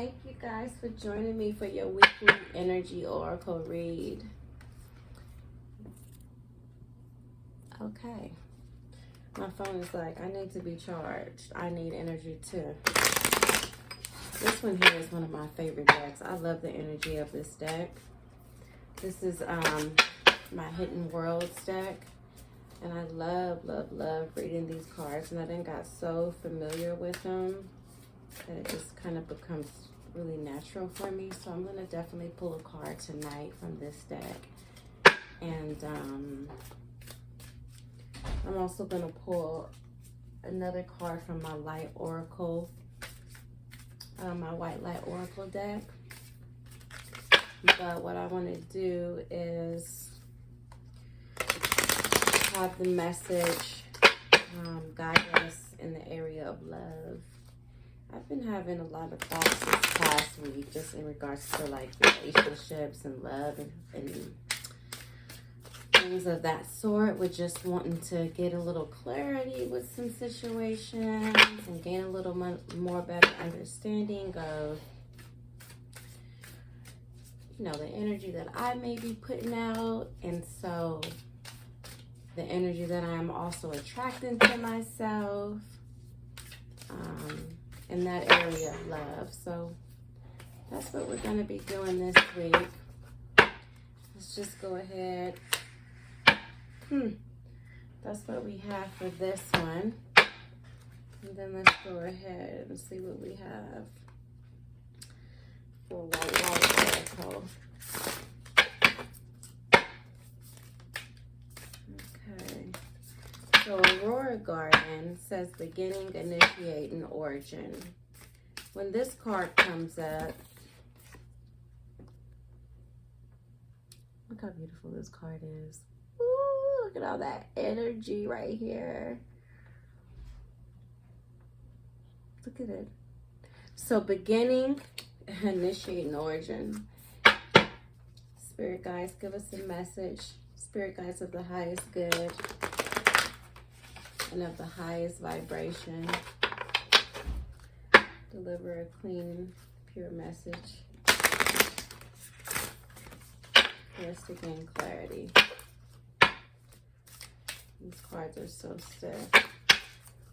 Thank you guys for joining me for your weekly energy oracle read. Okay. My phone is like, I need to be charged. I need energy too. This one here is one of my favorite decks. I love the energy of this deck. This is my Hidden Worlds deck. And I love reading these cards. And I then got so familiar with them that it just kind of becomes really natural for me. So I'm going to definitely pull a card tonight from this deck. And I'm also going to pull another card from my Light Oracle, my White Light Oracle deck. But what I want to do is have the message guide us in the area of love. I've been having a lot of thoughts this past week just in regards to like relationships and love and things of that sort, with just wanting to get a little clarity with some situations and gain a little more better understanding of, you know, the energy that I may be putting out, and so the energy that I am also attracting to myself in that area of love. So that's what we're going to be doing this week. Let's just go ahead. That's what we have for this one. And then let's go ahead and see what we have for White Oracle. Okay. So Aurora Garden says beginning, initiate, and origin. When this card comes up, look how beautiful this card is. Ooh, look at all that energy right here. Look at it. So beginning, initiate, and origin. Spirit guides, give us a message. Spirit guides of the highest good and of the highest vibration. Deliver a clean, pure message for us to gain clarity. These cards are so stiff.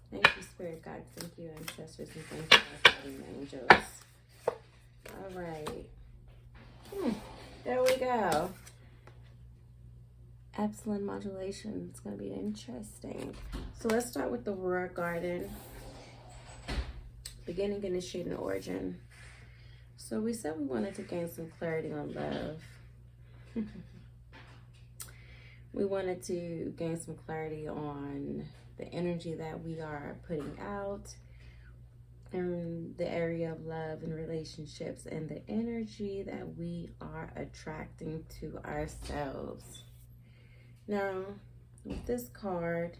Thank you, Spirit Guides. Thank you, Ancestors. And thank you, our guardian angels. All right. There we go. Epsilon modulation. It's going to be interesting. So let's start with the Aurora Garden. Beginning, initiate, and origin. So we said we wanted to gain some clarity on love. We wanted to gain some clarity on the energy that we are putting out in the area of love and relationships, and the energy that we are attracting to ourselves. Now, with this card,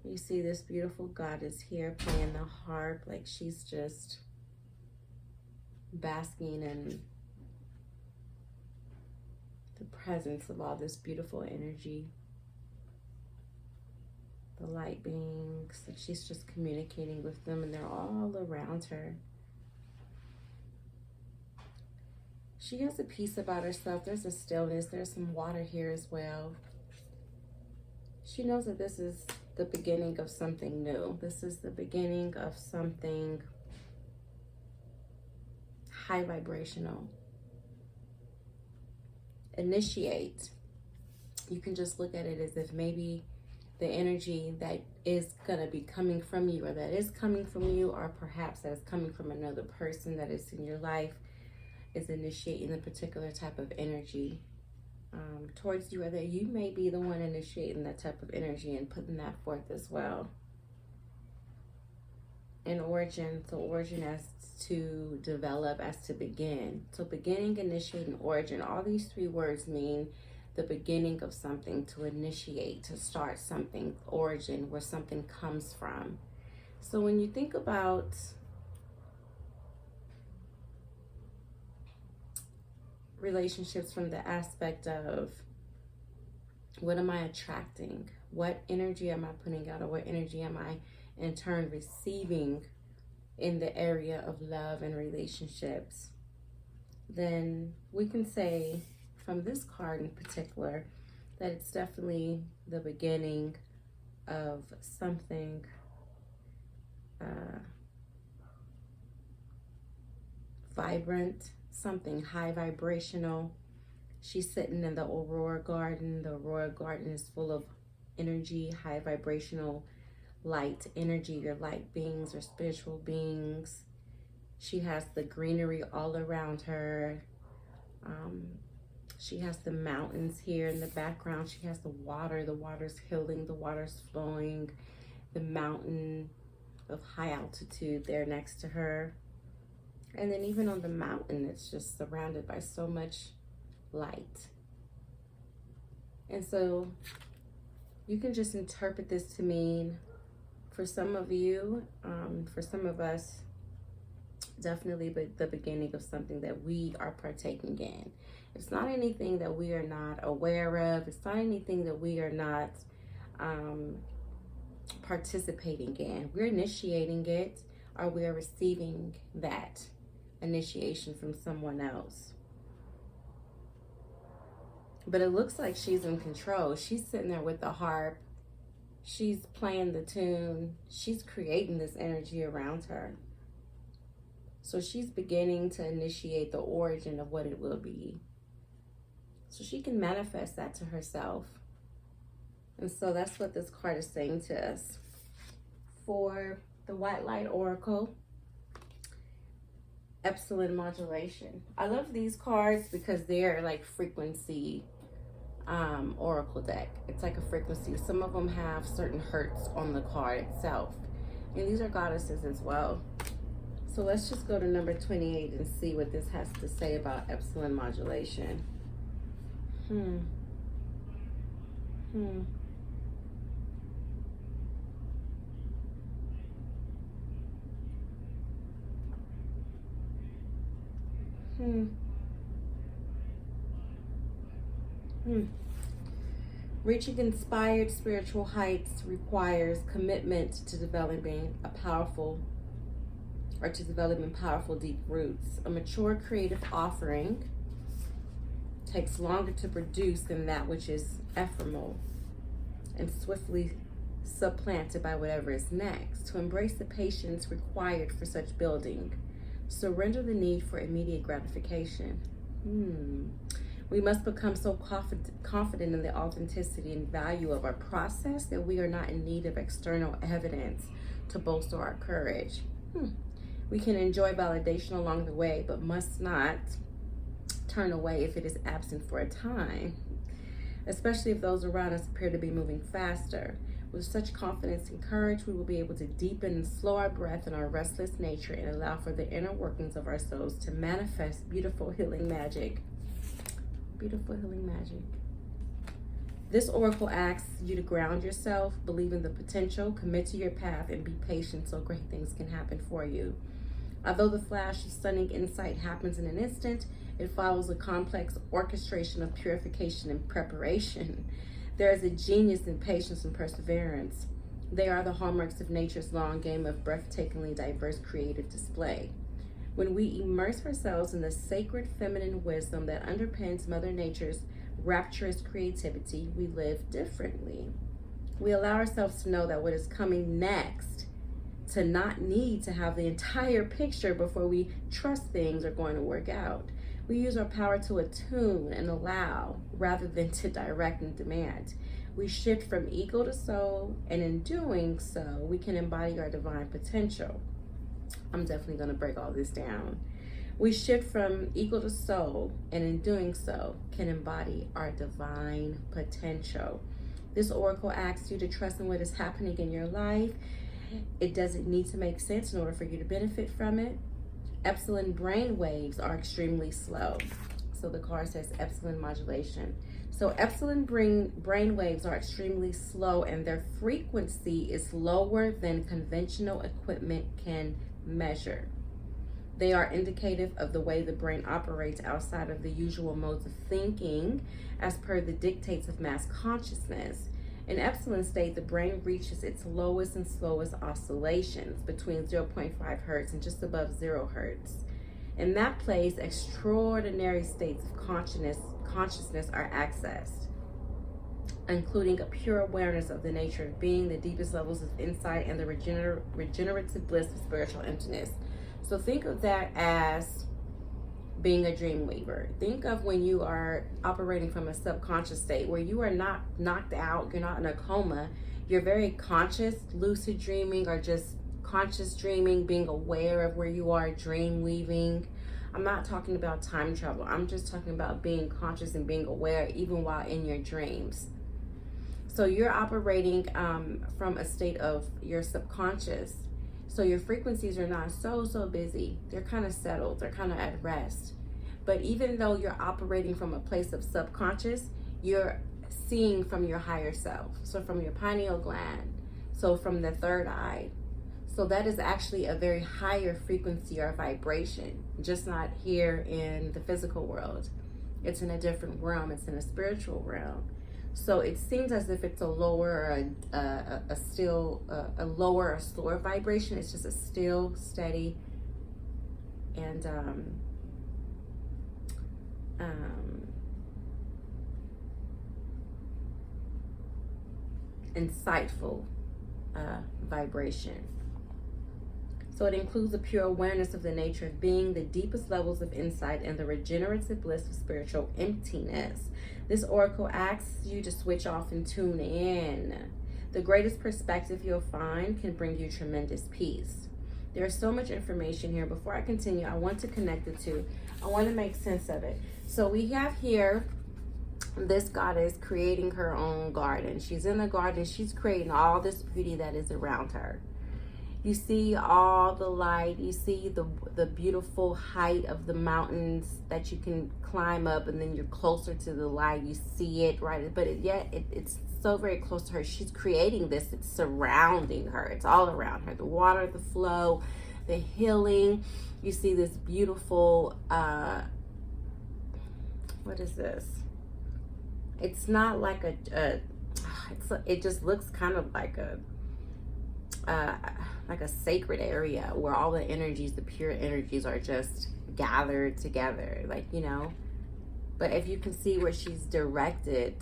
you see this beautiful goddess here playing the harp, like she's just basking in the presence of all this beautiful energy. The light beings, like she's just communicating with them, and they're all around her. She has a peace about herself. There's a stillness. There's some water here as well. She knows that this is the beginning of something new. This is the beginning of something high vibrational. Initiate. You can just look at it as if maybe the energy that is going to be coming from you, or that is coming from you, or perhaps that is coming from another person that is in your life, is initiating a particular type of energy towards you, or that you may be the one initiating that type of energy and putting that forth as well. And origin, so origin as to develop, as to begin. So beginning, initiate, and origin, all these three words mean the beginning of something, to initiate, to start something. Origin, where something comes from. So when you think about relationships from the aspect of what am I attracting? What energy am I putting out, or what energy am I in turn receiving in the area of love and relationships, then we can say from this card in particular that it's definitely the beginning of something vibrant, something high vibrational. She's sitting in the Aurora Garden. The Aurora Garden is full of energy, high vibrational light energy, your light beings or spiritual beings. She has the greenery all around her. She has the mountains here in the background. She has the water. The water's healing. The water's flowing. The mountain of high altitude there next to her. And then even on the mountain, it's just surrounded by so much light. And so you can just interpret this to mean, for some of you, for some of us, definitely the beginning of something that we are partaking in. It's not anything that we are not aware of. It's not anything that we are not participating in. We're initiating it, or we are receiving that initiation from someone else. But it looks like she's in control. She's sitting there with the harp. She's playing the tune. She's creating this energy around her. So she's beginning to initiate the origin of what it will be. So she can manifest that to herself. And so that's what this card is saying to us. For the White Light Oracle, Epsilon Modulation. I love these cards because they're like frequency oracle deck. It's like a frequency. Some of them have certain hertz on the card itself. And these are goddesses as well. So let's just go to number 28 and see what this has to say about Epsilon Modulation. Hmm. Reaching inspired spiritual heights requires commitment to developing powerful deep roots. A mature creative offering takes longer to produce than that which is ephemeral and swiftly supplanted by whatever is next. To embrace the patience required for such building, surrender the need for immediate gratification. We must become so confident in the authenticity and value of our process that we are not in need of external evidence to bolster our courage. We can enjoy validation along the way, but must not turn away if it is absent for a time, especially if those around us appear to be moving faster. With such confidence and courage, we will be able to deepen and slow our breath in our restless nature and allow for the inner workings of our souls to manifest beautiful healing magic. Beautiful healing magic. This oracle asks you to ground yourself, believe in the potential, commit to your path, and be patient so great things can happen for you. Although the flash of stunning insight happens in an instant, it follows a complex orchestration of purification and preparation. There is a genius in patience and perseverance. They are the hallmarks of nature's long game of breathtakingly diverse creative display. When we immerse ourselves in the sacred feminine wisdom that underpins Mother Nature's rapturous creativity, we live differently. We allow ourselves to know that what is coming next, to not need to have the entire picture before we trust things are going to work out. We use our power to attune and allow rather than to direct and demand. We shift from ego to soul, and in doing so, we can embody our divine potential. I'm definitely going to break all this down. We shift from ego to soul, and in doing so, can embody our divine potential. This oracle asks you to trust in what is happening in your life. It doesn't need to make sense in order for you to benefit from it. Epsilon brain waves are extremely slow. So the card says Epsilon Modulation. So Epsilon brain waves are extremely slow, and their frequency is lower than conventional equipment can measure. They are indicative of the way the brain operates outside of the usual modes of thinking as per the dictates of mass consciousness. In Epsilon state, the brain reaches its lowest and slowest oscillations between 0.5 hertz and just above 0 hertz. In that place, extraordinary states of consciousness are accessed, including a pure awareness of the nature of being, the deepest levels of insight, and the regenerative bliss of spiritual emptiness. So think of that as being a dream weaver. Think of when you are operating from a subconscious state where you are not knocked out, you're not in a coma, you're very conscious, lucid dreaming, or just conscious dreaming, being aware of where you are, dream weaving. I'm not talking about time travel. I'm just talking about being conscious and being aware even while in your dreams. So you're operating from a state of your subconscious. So your frequencies are not so busy. They're kind of settled. They're kind of at rest. But even though you're operating from a place of subconscious, you're seeing from your higher self. So from your pineal gland. So from the third eye. So that is actually a very higher frequency or vibration. Just not here in the physical world. It's in a different realm. It's in a spiritual realm. So it seems as if it's a lower, a lower or slower vibration. It's just a still, steady, and insightful vibration. So it includes a pure awareness of the nature of being, the deepest levels of insight, and the regenerative bliss of spiritual emptiness. This oracle asks you to switch off and tune in. The greatest perspective you'll find can bring you tremendous peace. There's so much information here. Before I continue, I want to connect the two. I want to make sense of it. So we have here this goddess creating her own garden. She's in the garden. She's creating all this beauty that is around her. You see all the light, you see the beautiful height of the mountains that you can climb up, and then you're closer to the light, you see it, right? But it's so very close to her. She's creating this, it's surrounding her, it's all around her. The water, the flow, the healing. You see this beautiful, what is this? It's not like it just looks kind of like a sacred area where all the energies, the pure energies, are just gathered together, like, you know. But if you can see where she's directed,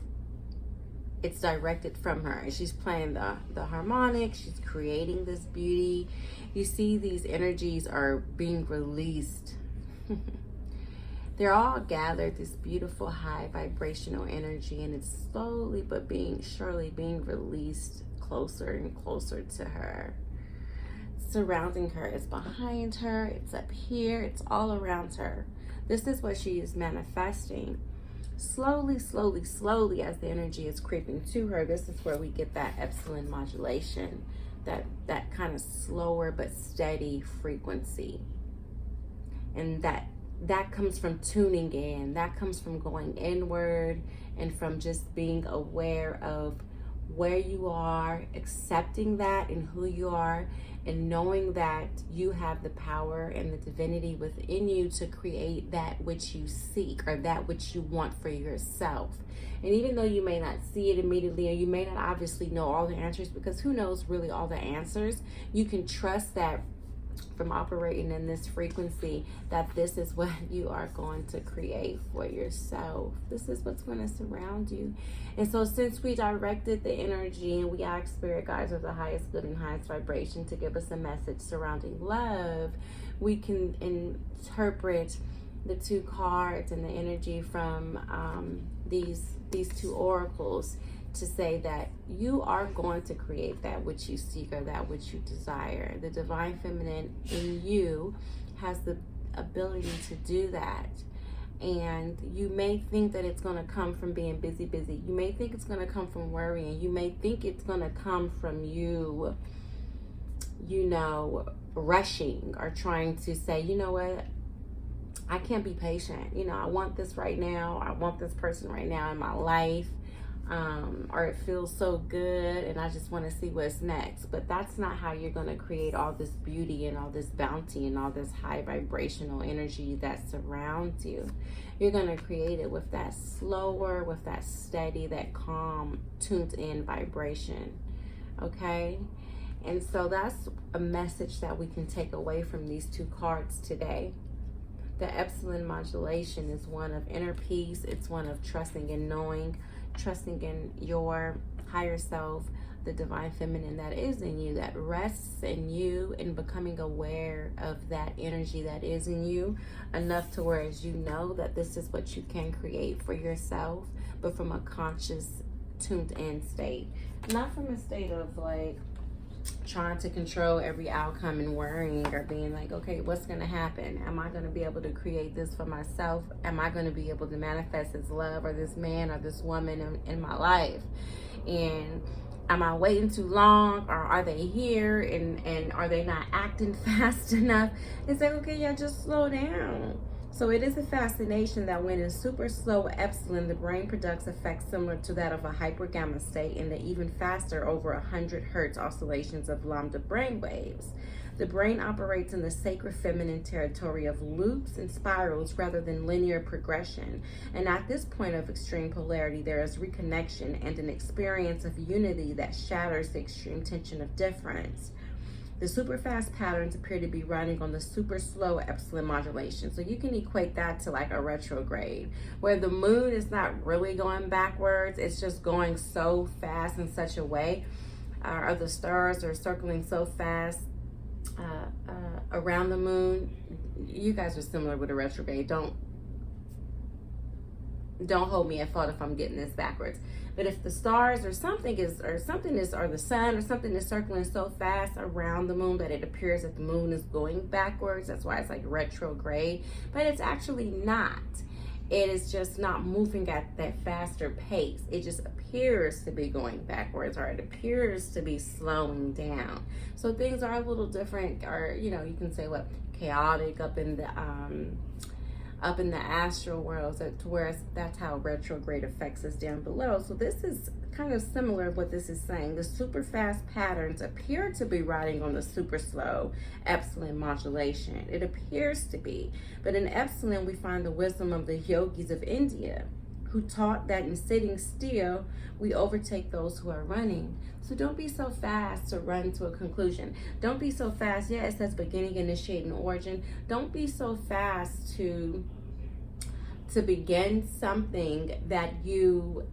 it's directed from her, and she's playing the harmonic. She's creating this beauty. You see these energies are being released. They're all gathered, this beautiful high vibrational energy, and it's slowly but surely being released closer and closer to her. Surrounding her, it's behind her, it's up here, it's all around her. This is what she is manifesting. Slowly, as the energy is creeping to her, this is where we get that Epsilon modulation, that kind of slower but steady frequency. And that comes from tuning in, that comes from going inward, and from just being aware of where you are, accepting that and who you are, and knowing that you have the power and the divinity within you to create that which you seek, or that which you want for yourself. And even though you may not see it immediately, and you may not obviously know all the answers, because who knows really all the answers, you can trust that from operating in this frequency, that this is what you are going to create for yourself. This is what's going to surround you. And so since we directed the energy and we asked spirit guides of the highest good and highest vibration to give us a message surrounding love, we can interpret the two cards and the energy from these two oracles to say that you are going to create that which you seek, or that which you desire. The divine feminine in you has the ability to do that. And you may think that it's going to come from being busy. You may think it's going to come from worrying. You may think it's going to come from you, rushing, or trying to say, you know what, I can't be patient. I want this right now. I want this person right now in my life. or it feels so good and I just want to see what's next. But that's not how you're going to create all this beauty and all this bounty and all this high vibrational energy that surrounds you. You're going to create it with that slower, with that steady, that calm, tuned in vibration. Okay? And so that's a message that we can take away from these two cards today. The Epsilon modulation is one of inner peace. It's one of trusting and knowing, trusting in your higher self, the divine feminine that is in you, that rests in you, and becoming aware of that energy that is in you enough to where as you know that this is what you can create for yourself, but from a conscious, tuned in state. Not from a state of like trying to control every outcome and worrying or being like, okay, what's going to happen? Am I going to be able to create this for myself? Am I going to be able to manifest this love or this man or this woman in my life? And am I waiting too long, or are they here and are they not acting fast enough? It's like, okay, yeah, just slow down. So it is a fascination that when in super slow epsilon, the brain conducts effects similar to that of a hypergamma state and the even faster over 100 hertz oscillations of lambda brain waves. The brain operates in the sacred feminine territory of loops and spirals rather than linear progression. And at this point of extreme polarity, there is reconnection and an experience of unity that shatters the extreme tension of difference. The super fast patterns appear to be running on the super slow epsilon modulation. So you can equate that to like a retrograde, where the moon is not really going backwards. It's just going so fast in such a way, or the stars are circling so fast around the moon. You guys are similar with a retrograde. Don't hold me at fault if I'm getting this backwards. But if the stars or the sun or something is circling so fast around the moon that it appears that the moon is going backwards, that's why it's like retrograde. But it's actually not. It is just not moving at that faster pace. It just appears to be going backwards, or it appears to be slowing down. So things are a little different, or you can say what, chaotic up in the astral world, to where that's how retrograde affects us down below. So this is kind of similar what this is saying. The super fast patterns appear to be riding on the super slow epsilon modulation. It appears to be. But in epsilon, we find the wisdom of the yogis of India, who taught that in sitting still, we overtake those who are running. So don't be so fast to run to a conclusion. Don't be so fast. Yeah, it says beginning, initiating, origin. Don't be so fast to begin something that you...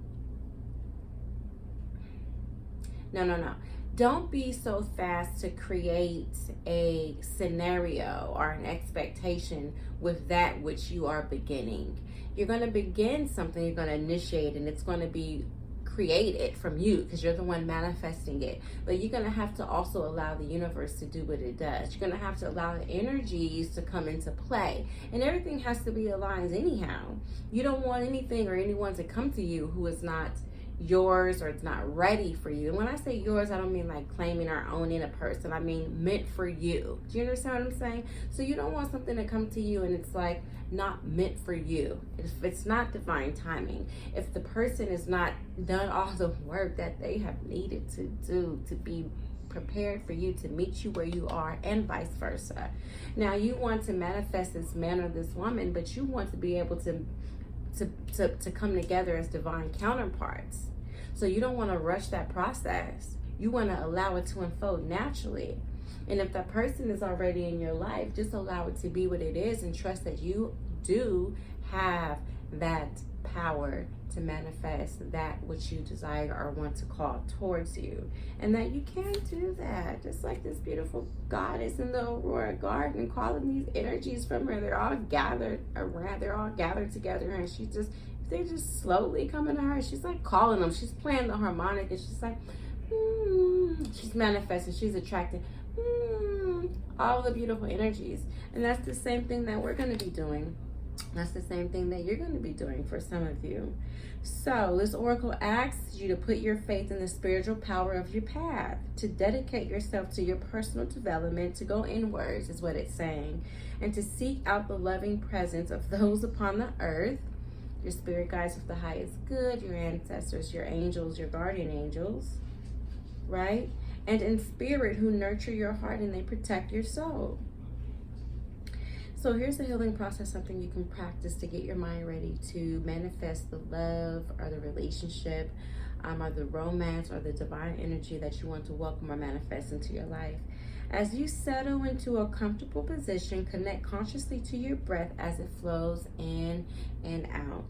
No. Don't be so fast to create a scenario or an expectation with that which you are beginning. You're going to begin something, you're going to initiate, and it's going to be created from you because you're the one manifesting it. But you're going to have to also allow the universe to do what it does. You're going to have to allow the energies to come into play. And everything has to be aligned anyhow. You don't want anything or anyone to come to you who is not yours or it's not ready for you. And when I say yours, I don't mean like claiming or owning a person. I mean meant for you. Do you understand what I'm saying? So you don't want something to come to you and it's like not meant for you. If it's not divine timing, if the person has not done all the work that they have needed to do to be prepared for you to meet you where you are, and vice versa. Now you want to manifest this man or this woman, but you want to be able to come together as divine counterparts. So you don't want to rush that process. You want to allow it to unfold naturally. And if that person is already in your life, just allow it to be what it is and trust that you do have that power to manifest that which you desire or want to call towards you. And that you can do that. Just like this beautiful goddess in the Aurora garden, calling these energies from her. They're all gathered around, they're all gathered together, and they're just slowly coming to her. She's like calling them. She's playing the harmonic, and she's like, she's manifesting, she's attracting all the beautiful energies. And that's the same thing that we're going to be doing. That's the same thing that you're going to be doing for some of you. So this oracle asks you to put your faith in the spiritual power of your path, to dedicate yourself to your personal development, to go inwards is what it's saying, and to seek out the loving presence of those upon the earth your spirit guides of the highest good, your ancestors, your angels, your guardian angels, right? And in spirit, who nurture your heart and they protect your soul. So here's the healing process, something you can practice to get your mind ready to manifest the love or the relationship, or the romance or the divine energy that you want to welcome or manifest into your life. As you settle into a comfortable position, connect consciously to your breath as it flows in and out.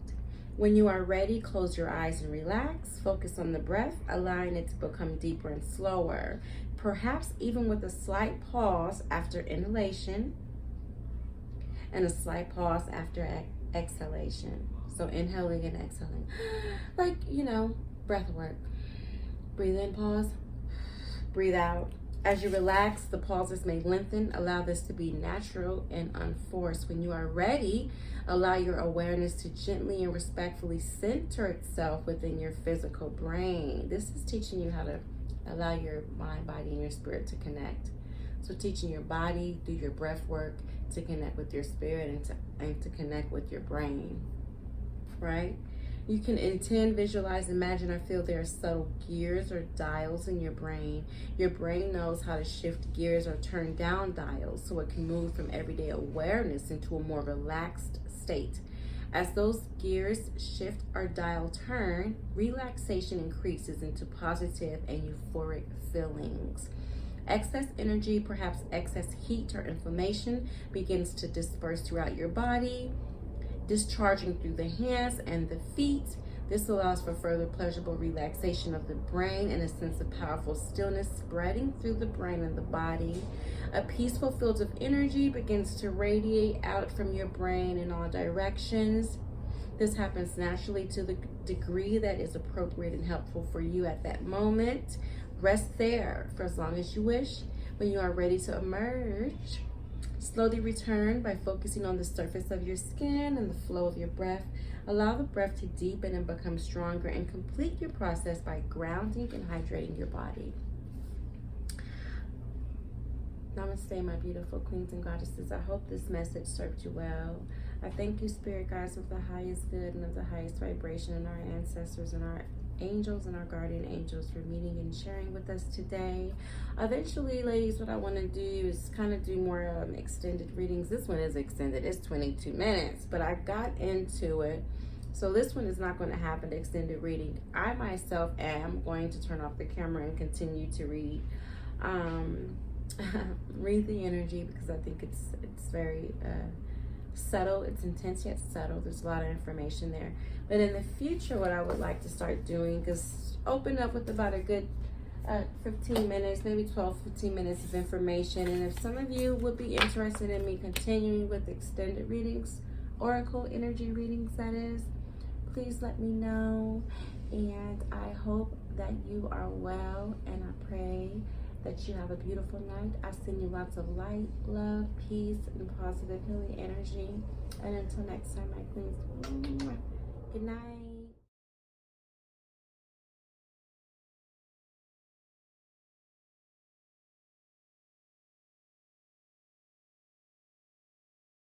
When you are ready, close your eyes and relax. Focus on the breath, allowing it to become deeper and slower, perhaps even with a slight pause after inhalation and a slight pause after exhalation. So inhaling and exhaling, like, you know, breath work. Breathe in, pause, breathe out. As you relax, the pauses may lengthen. Allow this to be natural and unforced. When you are ready, allow your awareness to gently and respectfully center itself within your physical brain. This is teaching you how to allow your mind, body, and your spirit to connect. So teaching your body through your breath work to connect with your spirit and to connect with your brain, right? You can intend, visualize, imagine, or feel there are subtle gears or dials in your brain. Your brain knows how to shift gears or turn down dials so it can move from everyday awareness into a more relaxed state. As those gears shift or dial turn, relaxation increases into positive and euphoric feelings. Excess energy, perhaps excess heat or inflammation, begins to disperse throughout your body, discharging through the hands and the feet. This allows for further pleasurable relaxation of the brain and a sense of powerful stillness spreading through the brain and the body. A peaceful field of energy begins to radiate out from your brain in all directions. This happens naturally to the degree that is appropriate and helpful for you at that moment. Rest there for as long as you wish. When you are ready to emerge, slowly return by focusing on the surface of your skin and the flow of your breath. Allow the breath to deepen and become stronger, and complete your process by grounding and hydrating your body. Namaste, my beautiful queens and goddesses. I hope this message served you well. I thank you, spirit guides of the highest good and of the highest vibration, and our ancestors and our angels and our guardian angels for meeting and sharing with us today. Eventually, ladies, what I want to do is kind of do more extended readings. This one is extended. It's 22 minutes, but I got into it. So this one is not going to happen, the extended reading. I myself am going to turn off the camera and continue to read read the energy, because I think it's very subtle. It's intense yet subtle. There's a lot of information there. But in the future, what I would like to start doing is open up with about a good 15 minutes, maybe 12-15 minutes of information. And if some of you would be interested in me continuing with extended readings, oracle energy readings that is, please let me know. And I hope that you are well, and I pray that you have a beautiful night. I send you lots of light, love, peace, and positive healing energy. And until next time, my queens, good night.